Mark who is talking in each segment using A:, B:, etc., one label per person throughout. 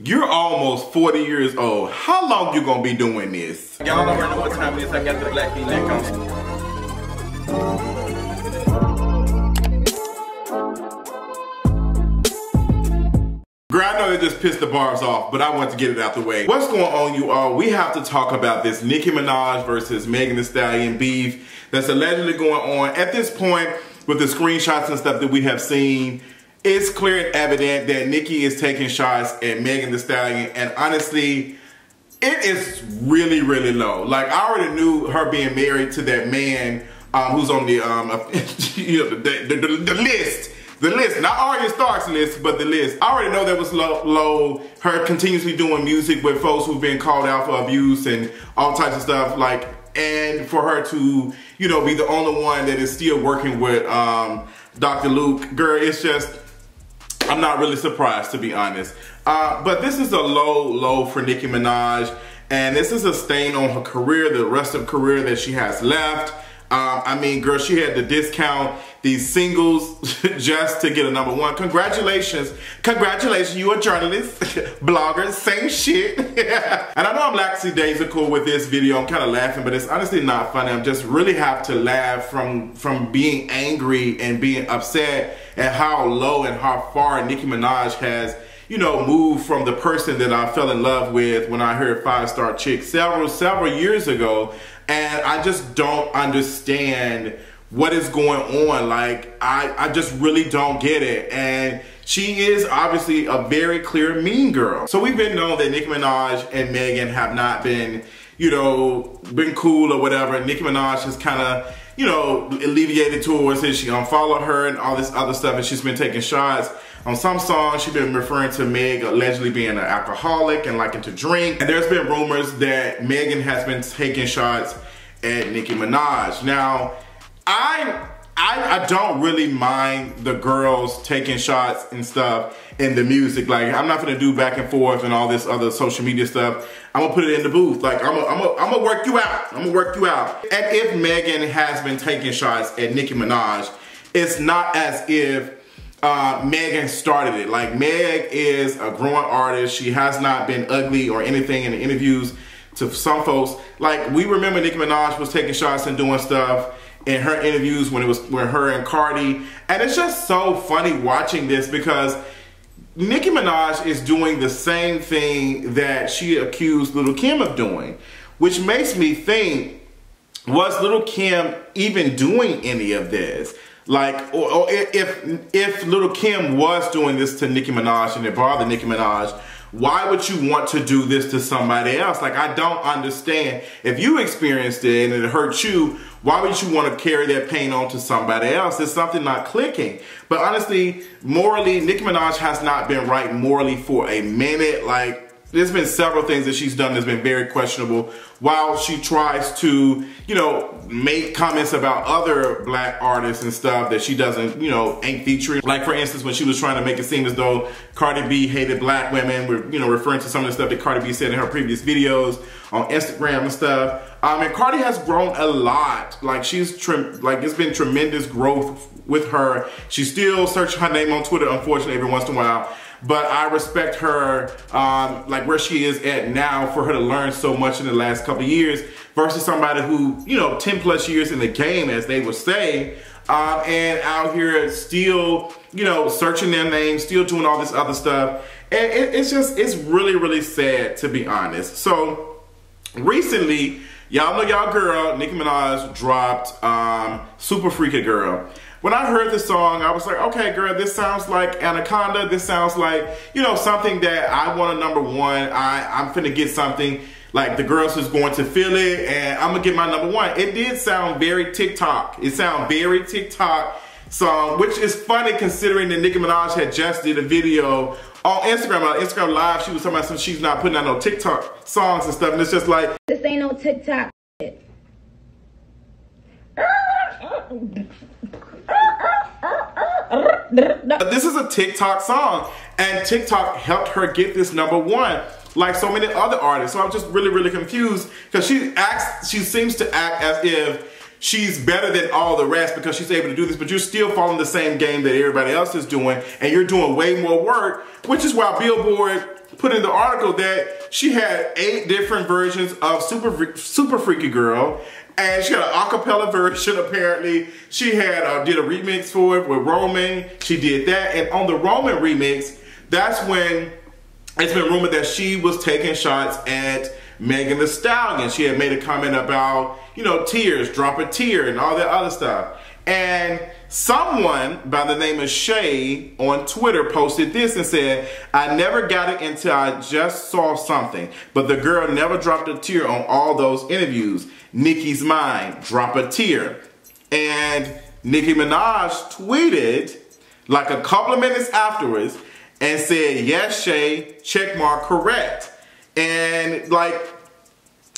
A: You're almost 40 years old. How long you gonna be doing this?
B: Y'all already know what time it is. I got the black V-neck on.
A: Girl, I know they just pissed the barbs off, but I want to get it out the way. What's going on, you all? We have to talk about this Nicki Minaj versus Megan Thee Stallion beef that's allegedly going on. At this point, with the screenshots and stuff that we have seen, it's clear and evident that Nicki is taking shots at Megan Thee Stallion, and honestly, it is really, really low. Like, I already knew her being married to that man who's on the, you know, the list. The list, not Arya Stark's list, but the list. I already know that was low. Her continuously doing music with folks who've been called out for abuse and all types of stuff. Like, and for her to, you know, be the only one that is still working with Dr. Luke, girl, it's just, I'm not really surprised, to be honest. But this is a low for Nicki Minaj, and this is a stain on her career, the rest of her career that she has left. I mean, girl, she had to discount these singles just to get a #1. Congratulations. Congratulations, you a journalist, blogger, same shit. And I know I'm lackadaisical with this video. I'm kind of laughing, but it's honestly not funny. I'm just really have to laugh from being angry and being upset at how low and how far Nicki Minaj has, you know, moved from the person that I fell in love with when I heard 5 Star Chick several years ago. And I just don't understand what is going on. Like, I just really don't get it. And she is obviously a very clear mean girl. So we've been known that Nicki Minaj and Megan have not been, you know, been cool or whatever. Nicki Minaj has kind of, you know, alleviated towards it. She unfollowed her and all this other stuff, and she's been taking shots. On some songs, she's been referring to Meg allegedly being an alcoholic and liking to drink. And there's been rumors that Megan has been taking shots at Nicki Minaj. Now, I don't really mind the girls taking shots and stuff in the music. Like, I'm not gonna do back and forth and all this other social media stuff. I'm gonna put it in the booth. Like, I'm gonna work you out. I'm gonna work you out. And if Megan has been taking shots at Nicki Minaj, it's not as if Megan started it. Like, Meg is a growing artist. She has not been ugly or anything in the interviews to some folks. Like, we remember Nicki Minaj was taking shots and doing stuff in her interviews when it was with her and Cardi. And it's just so funny watching this because Nicki Minaj is doing the same thing that she accused Lil' Kim of doing, which makes me think, was Lil' Kim even doing any of this? Like, or if Lil' Kim was doing this to Nicki Minaj and it bothered Nicki Minaj, why would you want to do this to somebody else? Like, I don't understand. If you experienced it and it hurt you, why would you want to carry that pain on to somebody else? There's something not clicking. But honestly, morally, Nicki Minaj has not been right morally for a minute. Like, there's been several things that she's done that's been very questionable while she tries to, you know, make comments about other black artists and stuff that she doesn't, you know, ain't featuring. Like, for instance, when she was trying to make it seem as though Cardi B hated black women, you know, referring to some of the stuff that Cardi B said in her previous videos on Instagram and stuff. And Cardi has grown a lot. Like, she's, like, it's been tremendous growth with her. She's still searching her name on Twitter, unfortunately, every once in a while. But I respect her, like where she is at now, for her to learn so much in the last couple of years versus somebody who, you know, 10+ years in the game, as they would say, and out here still, you know, searching their names, still doing all this other stuff. And it's just, it's really, really sad, to be honest. So recently, y'all know y'all girl, Nicki Minaj, dropped Super Freaky Girl. When I heard this song, I was like, okay, girl, this sounds like Anaconda. This sounds like, you know, something that I want a #1. I'm finna get something like the girls is going to feel it, and I'm gonna get my #1. It did sound very TikTok. It sounded very TikTok song, which is funny considering that Nicki Minaj had just did a video on Instagram. On Instagram Live, she was talking about some, she's not putting out no TikTok songs and stuff, and it's just like,
C: this ain't no TikTok shit.
A: This is a TikTok song, and TikTok helped her get this #1, like so many other artists. So I'm just really, really confused because she seems to act as if she's better than all the rest because she's able to do this, but you're still following the same game that everybody else is doing, and you're doing way more work, which is why Billboard put in the article that she had 8 different versions of Super Freaky Girl, and she had an acapella version apparently. She had did a remix for it with Roman. She did that, and on the Roman remix, that's when it's been rumored that she was taking shots at Megan Thee Stallion. She had made a comment about, you know, tears, drop a tear, and all that other stuff. And someone by the name of Shay on Twitter posted this and said, I never got it until I just saw something, but the girl never dropped a tear on all those interviews. Nicki's mine, drop a tear. And Nicki Minaj tweeted like a couple of minutes afterwards and said, yes, Shay, checkmark, correct. And like,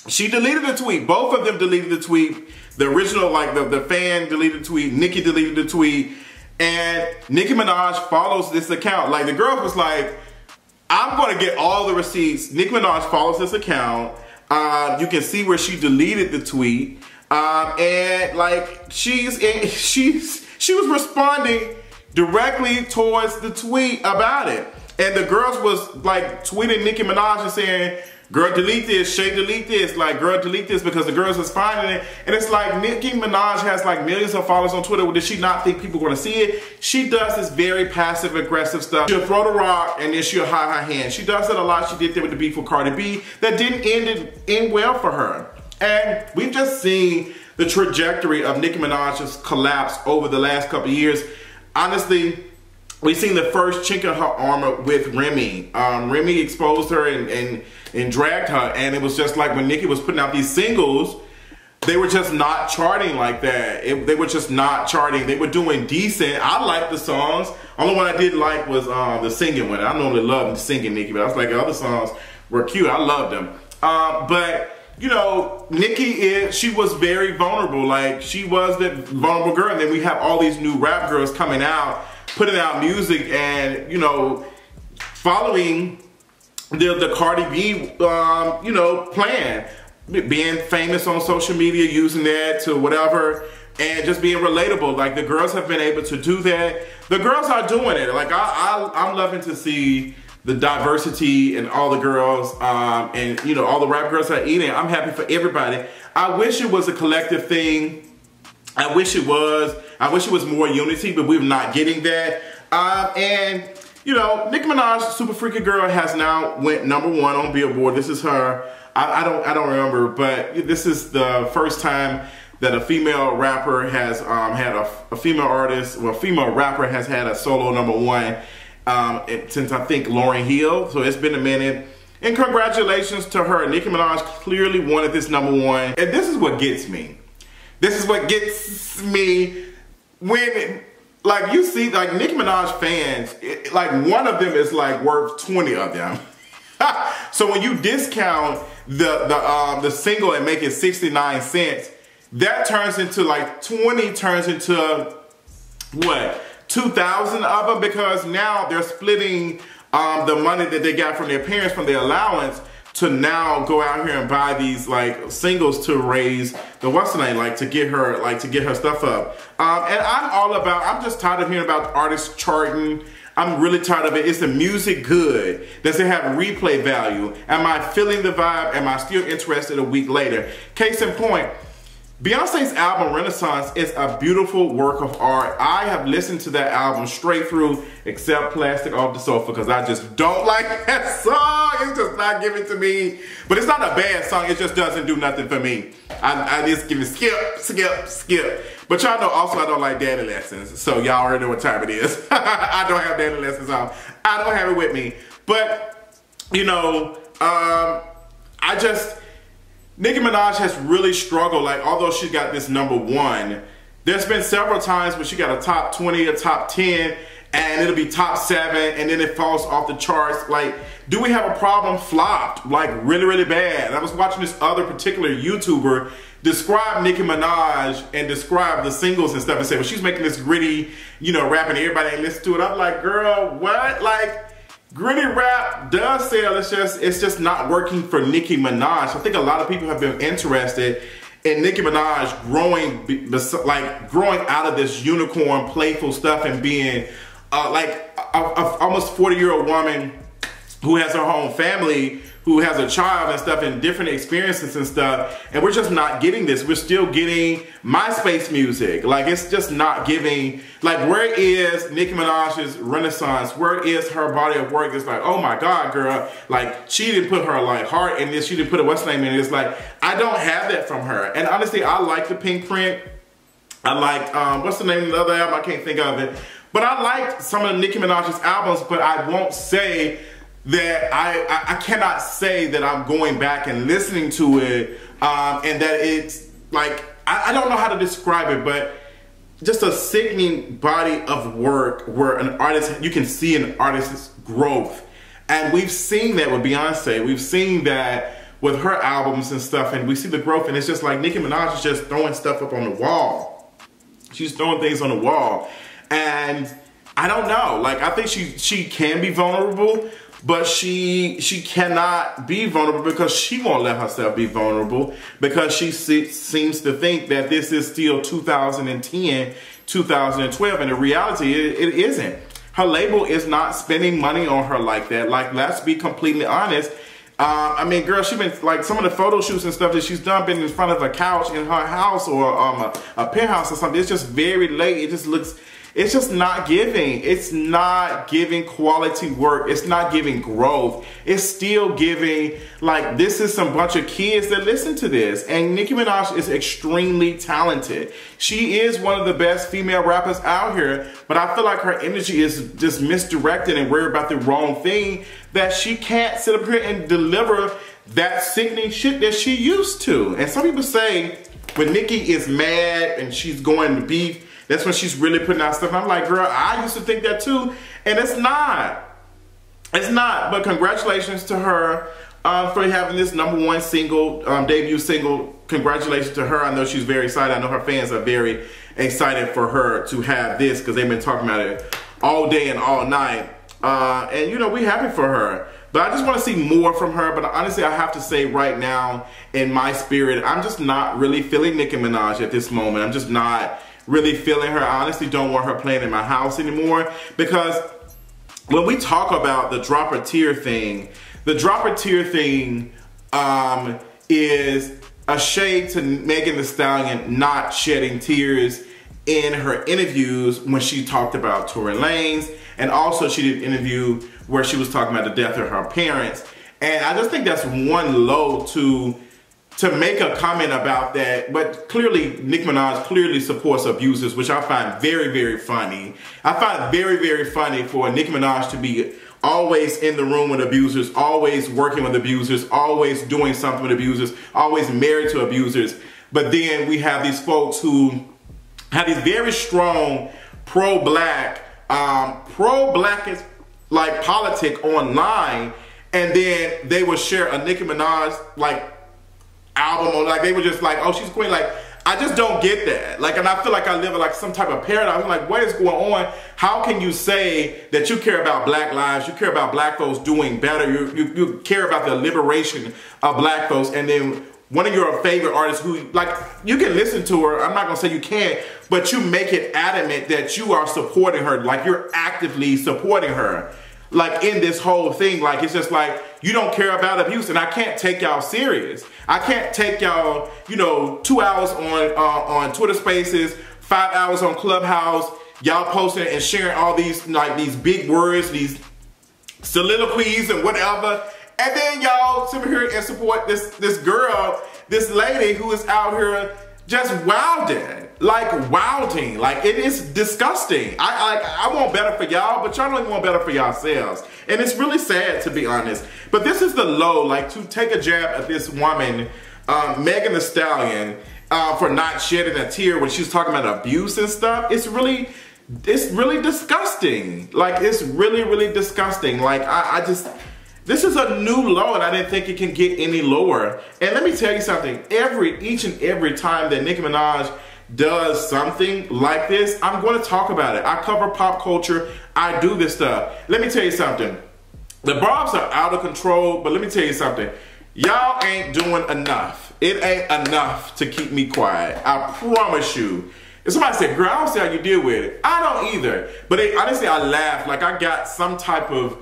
A: she deleted the tweet. Both of them deleted the tweet. The original, like the fan deleted the tweet. Nicki deleted the tweet. And Nicki Minaj follows this account. Like the girl was like, I'm going to get all the receipts. Nicki Minaj follows this account. You can see where she deleted the tweet. And like she was responding directly towards the tweet about it. And the girls was like tweeting Nicki Minaj and saying, girl, delete this, Shay, delete this, like, girl, delete this, because the girls was finding it. And it's like, Nicki Minaj has like millions of followers on Twitter. Did she not think people were gonna see it? She does this very passive aggressive stuff. She'll throw the rock and then she'll hide her hand. She does that a lot. She did that with the beef with Cardi B. That didn't end well for her. And we've just seen the trajectory of Nicki Minaj's collapse over the last couple of years. Honestly, we've seen the first chink in her armor with Remy. Remy exposed her and dragged her, and it was just like when Nicki was putting out these singles, they were just not charting like that. They were just not charting. They were doing decent. I liked the songs. Only one I didn't like was the singing one. I normally love singing Nicki, but I was like, the other songs were cute. I loved them. But you know, Nicki she was very vulnerable. Like, she was the vulnerable girl, and then we have all these new rap girls coming out, putting out music, and you know, following the Cardi B you know, plan, being famous on social media, using that to whatever, and just being relatable. Like, the girls have been able to do that. The girls are doing it. Like, I'm loving to see the diversity in all the girls, and you know, all the rap girls are eating. I'm happy for everybody. I wish it was a collective thing. I wish it was more unity, but we're not getting that. And you know, Nicki Minaj, Super Freaky Girl, has now went #1 on Billboard. This is her. I don't remember, but this is the first time that a female rapper has had a female artist, well, a female rapper has had a solo #1 since I think Lauryn Hill. So it's been a minute. And congratulations to her. Nicki Minaj clearly wanted this #1. And this is what gets me. This is what gets me when, like, you see, like, Nicki Minaj fans, like, one of them is like worth 20 of them. So when you discount the single and make it 69 cents, that turns into like 20 turns into what? 2,000 of them, because now they're splitting the money that they got from their parents, from their allowance, to now go out here and buy these like singles to raise the what's the name, like to get her stuff up. And I'm just tired of hearing about artists charting. I'm really tired of it. Is the music good? Does it have replay value? Am I feeling the vibe? Am I still interested a week later? Case in point, Beyonce's album Renaissance is a beautiful work of art. I have listened to that album straight through, except Plastic Off the Sofa, because I just don't like that song. It's just not giving to me. But it's not a bad song. It just doesn't do nothing for me. I just give it skip. But y'all know also I don't like Daddy Lessons. So y'all already know what time it is. I don't have Daddy Lessons on. I don't have it with me. But, you know, Nicki Minaj has really struggled. Like, although she got this #1, there's been several times when she got a top 20, a top 10, and it'll be top 7, and then it falls off the charts. Like, do we have a problem? Flopped, like, really, really bad. I was watching this other particular YouTuber describe Nicki Minaj and describe the singles and stuff and say, well, she's making this gritty, you know, rap and everybody ain't listen to it. I'm like, girl, what? Like, gritty rap does sell, it's just not working for Nicki Minaj. I think a lot of people have been interested and Nicki Minaj growing out of this unicorn, playful stuff and being like a almost 40-year-old woman who has her own family, who has a child and stuff and different experiences and stuff, and we're just not getting this. We're still getting MySpace music. Like, it's just not giving, like, where is Nicki Minaj's renaissance? Where is her body of work? It's like, oh my God, girl, like, she didn't put her like heart in this, she didn't put a what's name in it. It's like, I don't have that from her. And honestly, I like the Pink Print. I like, what's the name of the other album? I can't think of it. But I like some of Nicki Minaj's albums, but I won't say that I cannot say that I'm going back and listening to it and that it's like, I don't know how to describe it, but just a sickening body of work where an artist, you can see an artist's growth. And we've seen that with Beyonce. We've seen that with her albums and stuff, and we see the growth, and it's just like Nicki Minaj is just throwing stuff up on the wall. She's throwing things on the wall. And I don't know, like, I think she can be vulnerable, but she cannot be vulnerable because she won't let herself be vulnerable, because she seems to think that this is still 2010, 2012, and the reality it isn't. Her label is not spending money on her like that. Like, let's be completely honest. I mean, girl, she's been, like, some of the photo shoots and stuff that she's done been in front of a couch in her house or a penthouse or something. It's just very late. It just looks... It's just not giving. It's not giving quality work. It's not giving growth. It's still giving, like, this is some bunch of kids that listen to this. And Nicki Minaj is extremely talented. She is one of the best female rappers out here, but I feel like her energy is just misdirected and worried about the wrong thing, that she can't sit up here and deliver that sickening shit that she used to. And some people say when Nicki is mad and she's going to beef, that's when she's really putting out stuff. And I'm like, girl, I used to think that too. And it's not. It's not. But congratulations to her for having this #1 single, debut single. Congratulations to her. I know she's very excited. I know her fans are very excited for her to have this, because they've been talking about it all day and all night. And, you know, we're happy for her. But I just want to see more from her. But honestly, I have to say right now, in my spirit, I'm just not really feeling Nicki Minaj at this moment. I'm just not really feeling her. I honestly don't want her playing in my house anymore, because when we talk about the drop a tear thing, the drop a tear thing is a shade to Megan Thee Stallion not shedding tears in her interviews when she talked about Tory Lanez, and also she did an interview where she was talking about the death of her parents. And I just think that's one low to make a comment about that. But clearly, Nicki Minaj clearly supports abusers, which I find very, very funny. I find it very, very funny for Nicki Minaj to be always in the room with abusers, always working with abusers, always doing something with abusers, always married to abusers. But then we have these folks who have these very strong pro-black is like politic online, and then they will share a Nicki Minaj like album, or like they were just like, oh, she's queen. Like, I just don't get that. Like, and I feel like I live in like some type of paradigm. I'm like, what is going on? How can you say that you care about black lives, you care about black folks doing better, you care about the liberation of black folks, and then one of your favorite artists who, like, you can listen to her, I'm not gonna say you can't, but you make it adamant that you are supporting her, like you're actively supporting her. Like, in this whole thing, like, it's just like, you don't care about abuse, and I can't take y'all serious. I can't take y'all, you know, 2 hours on Twitter Spaces, 5 hours on Clubhouse, y'all posting and sharing all these, like, these big words, these soliloquies and whatever, and then y'all sit here and support this girl, this lady who is out here just wilding, like it is disgusting. I want better for y'all, but y'all don't even want better for yourselves. And it's really sad, to be honest. But this is the low, like, to take a jab at this woman, Megan Thee Stallion, for not shedding a tear when she's talking about abuse and stuff. It's really disgusting. Like, it's really, really disgusting. Like, this is a new low, and I didn't think it can get any lower. And let me tell you something, each and every time that Nicki Minaj does something like this, I'm going to talk about it. I cover pop culture, I do this stuff. Let me tell you something, the barbs are out of control, but let me tell you something, y'all ain't doing enough. It ain't enough to keep me quiet. I promise you. If somebody said, girl, I don't see how you deal with it. I don't either. But honestly, I laughed. Like I got some type of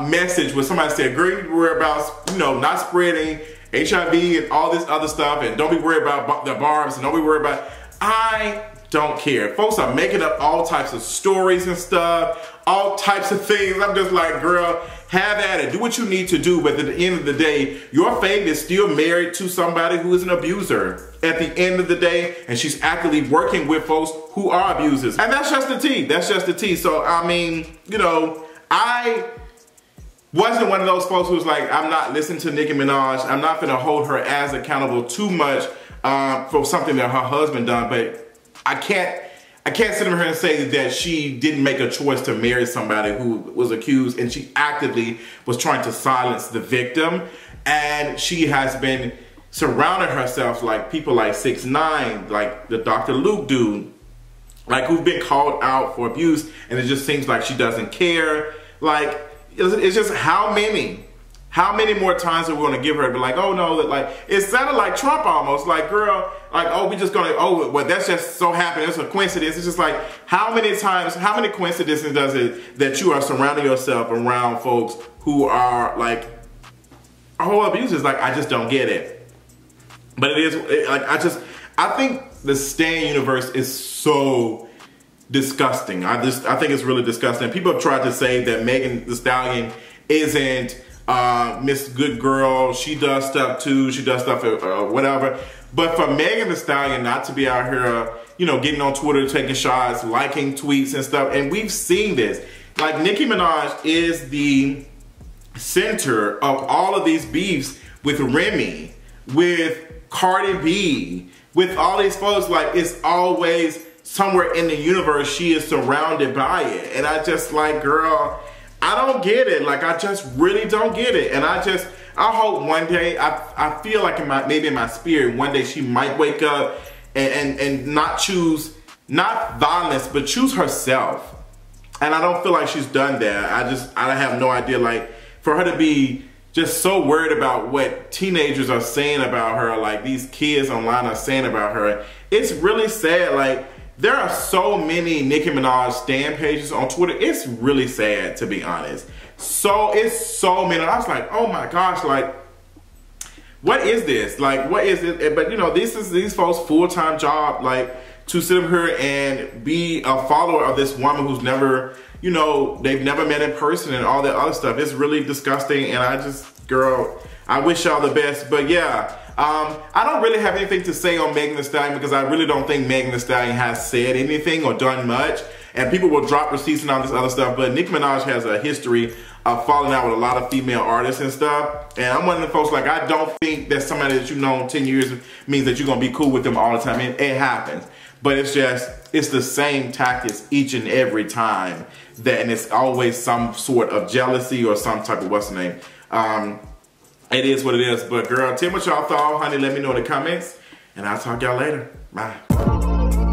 A: message where somebody said, girl, you worry about, you know, not spreading HIV and all this other stuff, and don't be worried about the barbs, and don't be worried about, I don't care. Folks are making up all types of stories and stuff, all types of things. I'm just like, girl, have at it. Do what you need to do. But at the end of the day, your fave is still married to somebody who is an abuser at the end of the day, and she's actively working with folks who are abusers. And that's just the tea. That's just the tea. So, I mean, you know, I wasn't one of those folks who was like, I'm not listening to Nicki Minaj. I'm not gonna hold her as accountable too much for something that her husband done. But I can't sit over here and say that she didn't make a choice to marry somebody who was accused, and she actively was trying to silence the victim. And she has been surrounding herself like people like 6ix9ine, like the Dr. Luke dude, like who've been called out for abuse, and it just seems like she doesn't care. Like, it's just how many more times are we gonna give her to be like, oh no, that like, it sounded like Trump almost, like, girl, like, oh, we just gonna, oh, well, that's just so happened, it's a coincidence. It's just like, how many times, how many coincidences does it that you are surrounding yourself around folks who are like, oh, abusers? Like, I just don't get it. But it is, like, I think the Stan universe is so disgusting. I think it's really disgusting. People have tried to say that Megan Thee Stallion isn't Miss Good Girl. She does stuff too. She does stuff whatever. But for Megan Thee Stallion not to be out here, you know, getting on Twitter, taking shots, liking tweets and stuff, and we've seen this. Like, Nicki Minaj is the center of all of these beefs with Remy, with Cardi B, with all these folks. Like, it's always somewhere in the universe she is surrounded by it. And I just like, girl, I don't get it. Like, I just really don't get it. And I hope one day, I feel like maybe in my spirit, one day she might wake up and not choose, not violence, but choose herself. And I don't feel like she's done that. I have no idea, like, for her to be just so worried about what teenagers are saying about her, like these kids online are saying about her, it's really sad. Like, there are so many Nicki Minaj stan pages on Twitter. It's really sad, to be honest. It's so many. I was like, oh my gosh, like, what is this? Like, what is it? But you know, this is these folks' full-time job, like, to sit up here and be a follower of this woman who's never, you know, they've never met in person and all that other stuff. It's really disgusting, and I just, girl, I wish y'all the best. But yeah, I don't really have anything to say on Megan Thee Stallion, because I really don't think Megan Thee Stallion has said anything or done much. And people will drop receipts and all this other stuff. But Nicki Minaj has a history of falling out with a lot of female artists and stuff. And I'm one of the folks, like, I don't think that somebody that you've known 10 years means that you're going to be cool with them all the time. It happens. But it's just, it's the same tactics each and every time. And it's always some sort of jealousy or some type of, what's the name? It is what it is. But girl, tell me what y'all thought, honey. Let me know in the comments. And I'll talk y'all later. Bye.